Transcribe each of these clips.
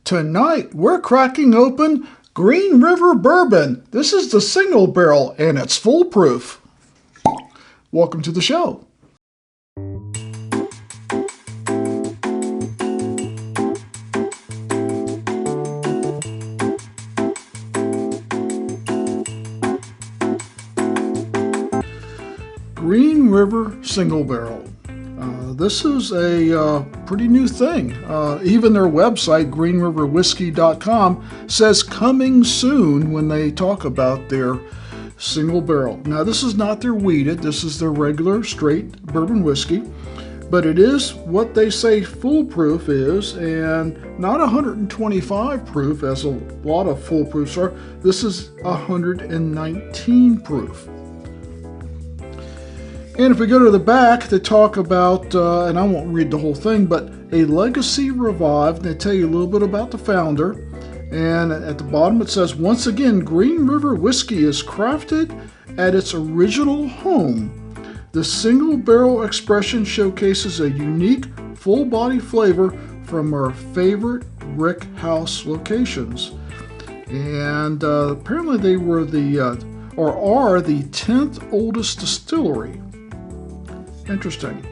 Tonight, we're cracking open Green River Bourbon. This is the single barrel, and it's foolproof. Welcome to the show. Green River Single Barrel. This is a pretty new thing. Even their website, greenriverwhiskey.com, says coming soon when they talk about their single barrel. Now, this is not their wheated. This is their regular straight bourbon whiskey. But it is what they say foolproof is, and not 125 proof as a lot of foolproofs are. This is 119 proof. And if we go to the back, they talk about, and I won't read the whole thing, but a legacy revived. They tell you a little bit about the founder. And at the bottom it says, once again, Green River Whiskey is crafted at its original home. The single barrel expression showcases a unique, full body flavor from our favorite brick house locations. And apparently they were are the 10th oldest distillery. Interesting.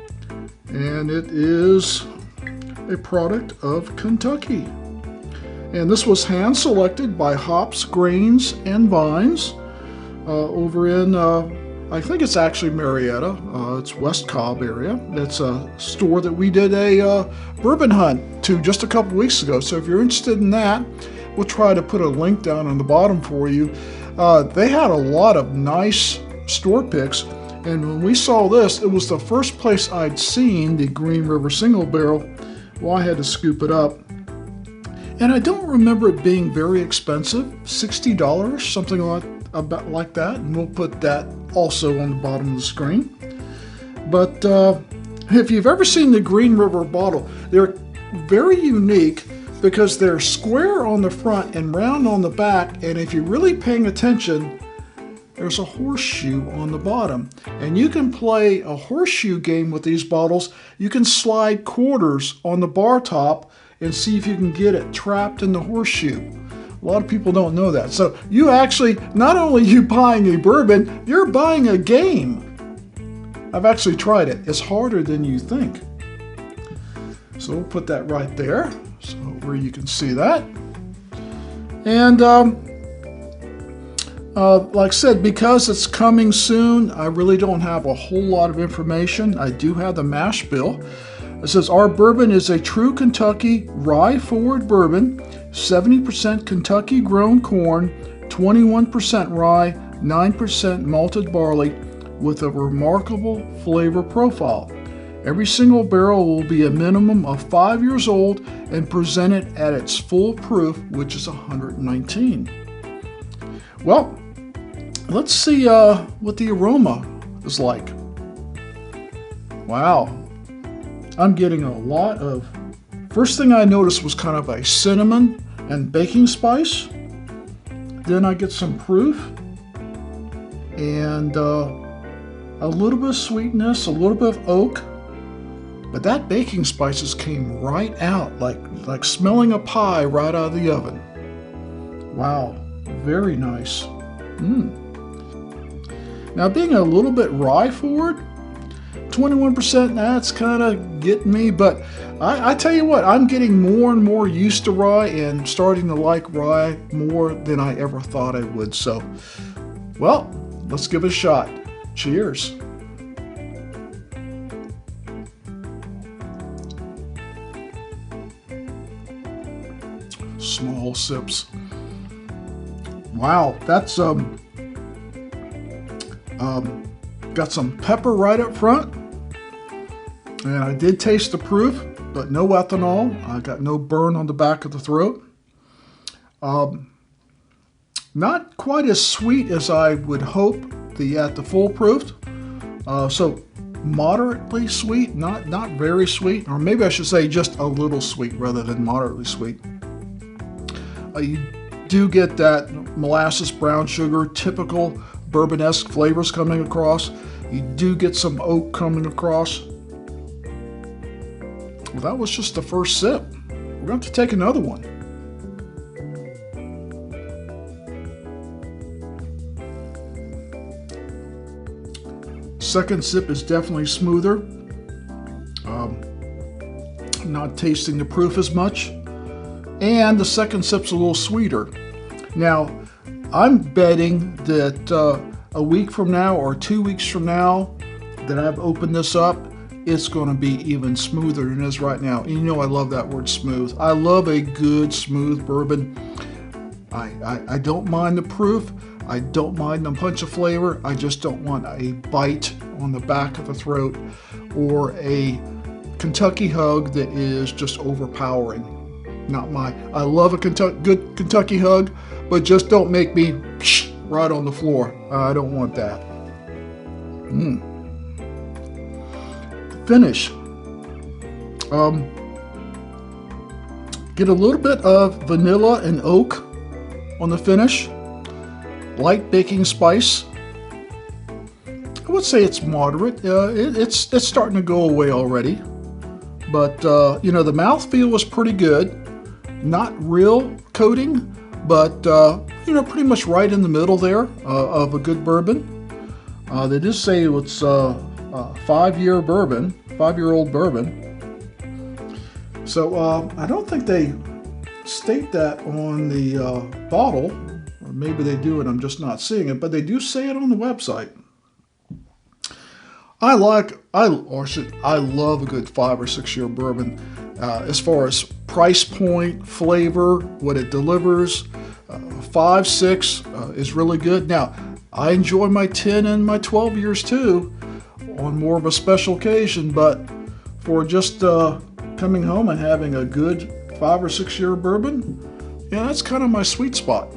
And it is a product of Kentucky. And this was hand selected by hops, grains, and vines over in, I think it's actually Marietta. It's West Cobb area. It's a store that we did a bourbon hunt to just a couple weeks ago. So if you're interested in that, we'll try to put a link down on the bottom for you. They had a lot of nice store picks. And when we saw this, it was the first place I'd seen the Green River Single Barrel. Well, I had to scoop it up. And I don't remember it being very expensive, $60, something like that. And we'll put that also on the bottom of the screen. But if you've ever seen the Green River bottle, they're very unique because they're square on the front and round on the back. And if you're really paying attention, there's a horseshoe on the bottom. And you can play a horseshoe game with these bottles. You can slide quarters on the bar top and see if you can get it trapped in the horseshoe. A lot of people don't know that. So you actually, not only are you buying a bourbon, you're buying a game. I've actually tried it. It's harder than you think. So we'll put that right there, so where you can see that. And like I said, because it's coming soon, I really don't have a whole lot of information. I do have the mash bill. It says, our bourbon is a true Kentucky rye-forward bourbon, 70% Kentucky-grown corn, 21% rye, 9% malted barley, with a remarkable flavor profile. Every single barrel will be a minimum of 5 years old and presented at its full proof, which is 119. Well, let's see what the aroma is like. Wow. I'm getting a lot of, first thing I noticed was kind of a cinnamon and baking spice. Then I get some proof and a little bit of sweetness, a little bit of oak. But that baking spices came right out, like smelling a pie right out of the oven. Wow, very nice. Now, being a little bit rye forward, 21%, that's kind of getting me, but I tell you what, I'm getting more and more used to rye and starting to like rye more than I ever thought I would. So, well, let's give it a shot. Cheers. Small sips. Wow, that's got some pepper right up front, and I did taste the proof, but no ethanol. I got no burn on the back of the throat. Not quite as sweet as I would hope at the full proof. So moderately sweet, not very sweet, or maybe I should say just a little sweet rather than moderately sweet. You do get that molasses, brown sugar, typical bourbon-esque flavors coming across. You do get some oak coming across. Well, that was just the first sip. We're going to have to take another one. second sip is definitely smoother. Not tasting the proof as much. And the second sip's a little sweeter. Now, I'm betting that a week from now or 2 weeks from now that I've opened this up, it's going to be even smoother than it is right now. And you know I love that word smooth. I love a good smooth bourbon. I don't mind the proof. I don't mind the punch of flavor. I just don't want a bite on the back of the throat or a Kentucky hug that is just overpowering. Not my. I love a good Kentucky hug, but just don't make me right on the floor. I don't want that. Finish. Get a little bit of vanilla and oak on the finish. Light baking spice. I would say it's moderate. It's starting to go away already. But, you know, the mouthfeel was pretty good. Not real coating, but, you know, pretty much right in the middle there of a good bourbon. They did say it's a 5-year bourbon, 5-year-old bourbon. So I don't think they state that on the bottle. Or maybe they do and I'm just not seeing it, but they do say it on the website. I love a good 5 or 6 year bourbon. As far as price point, flavor, what it delivers, 5, 6 is really good. Now, I enjoy my 10 and my 12 years too on more of a special occasion, but for just coming home and having a good 5 or 6 year bourbon, yeah, that's kind of my sweet spot.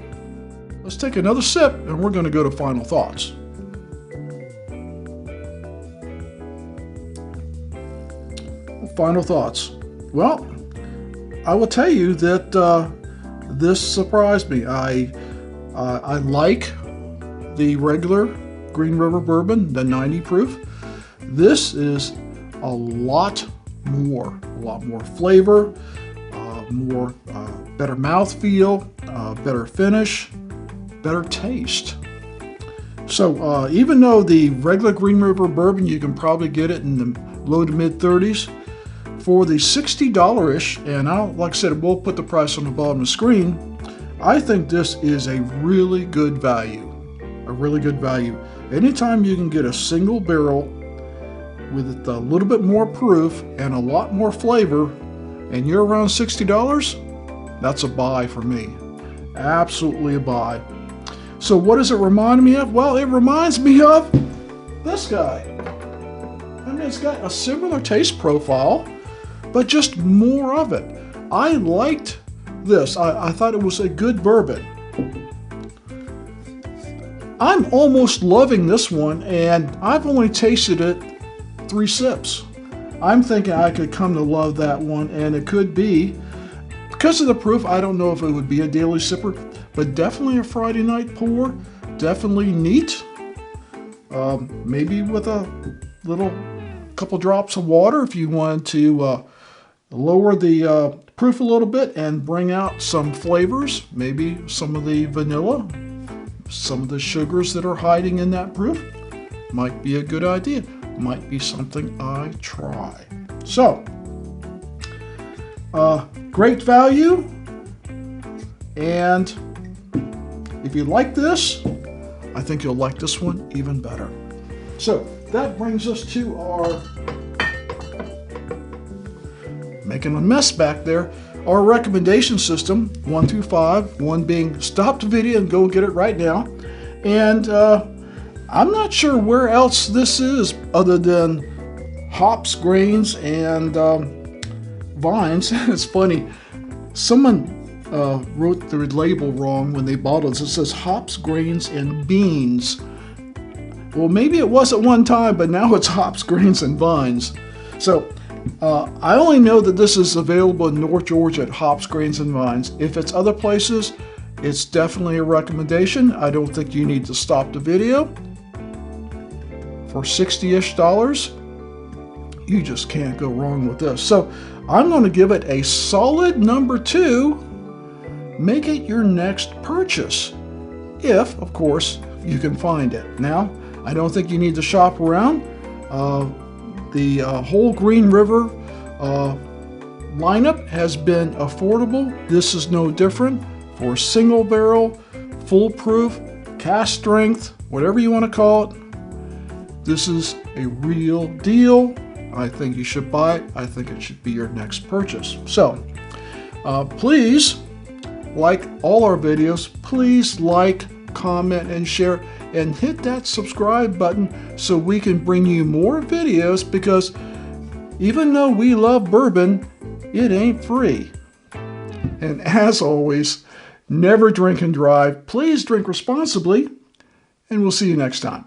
Let's take another sip and we're going to go to final thoughts. Final thoughts. Well, I will tell you that this surprised me. I like the regular Green River bourbon, the 90 proof. This is a lot more flavor, better mouthfeel, better finish, better taste. So even though the regular Green River bourbon, you can probably get it in the low to mid 30s, for the $60-ish, and like I said, we'll put the price on the bottom of the screen, I think this is a really good value. A really good value. Anytime you can get a single barrel with a little bit more proof and a lot more flavor, and you're around $60, that's a buy for me. Absolutely a buy. So what does it remind me of? Well, it reminds me of this guy. I mean, it's got a similar taste profile, but just more of it. I liked this. I thought it was a good bourbon. I'm almost loving this one, and I've only tasted it 3 sips. I'm thinking I could come to love that one, and it could be, because of the proof, I don't know if it would be a daily sipper, but definitely a Friday night pour. Definitely neat. Maybe with a little couple drops of water if you wanted to lower the proof a little bit and bring out some flavors, maybe some of the vanilla, some of the sugars that are hiding in that proof. Might be a good idea. Might be something I try. So, great value, and if you like this, I think you'll like this one even better. So that brings us to our, making a mess back there, our recommendation system, 1 through 5, 1 being stop the video and go get it right now. And I'm not sure where else this is other than hops, grains, and vines. It's funny, someone wrote the label wrong when they bottled it. It says hops, grains, and beans. Well, maybe it was at one time, but now it's hops, grains, and vines. So I only know that this is available in North Georgia at Hops, Grains, and Vines. If it's other places, it's definitely a recommendation. I don't think you need to stop the video. For $60-ish, you just can't go wrong with this. So I'm going to give it a solid number 2. Make it your next purchase, if, of course, you can find it. Now, I don't think you need to shop around. The whole Green River lineup has been affordable. This is no different. For single barrel, foolproof, cast strength, whatever you want to call it, this is a real deal. I think you should buy it. I think it should be your next purchase. So please, like all our videos, please like, comment, and share, and hit that subscribe button so we can bring you more videos, because even though we love bourbon, it ain't free. And as always, never drink and drive. Please drink responsibly, and we'll see you next time.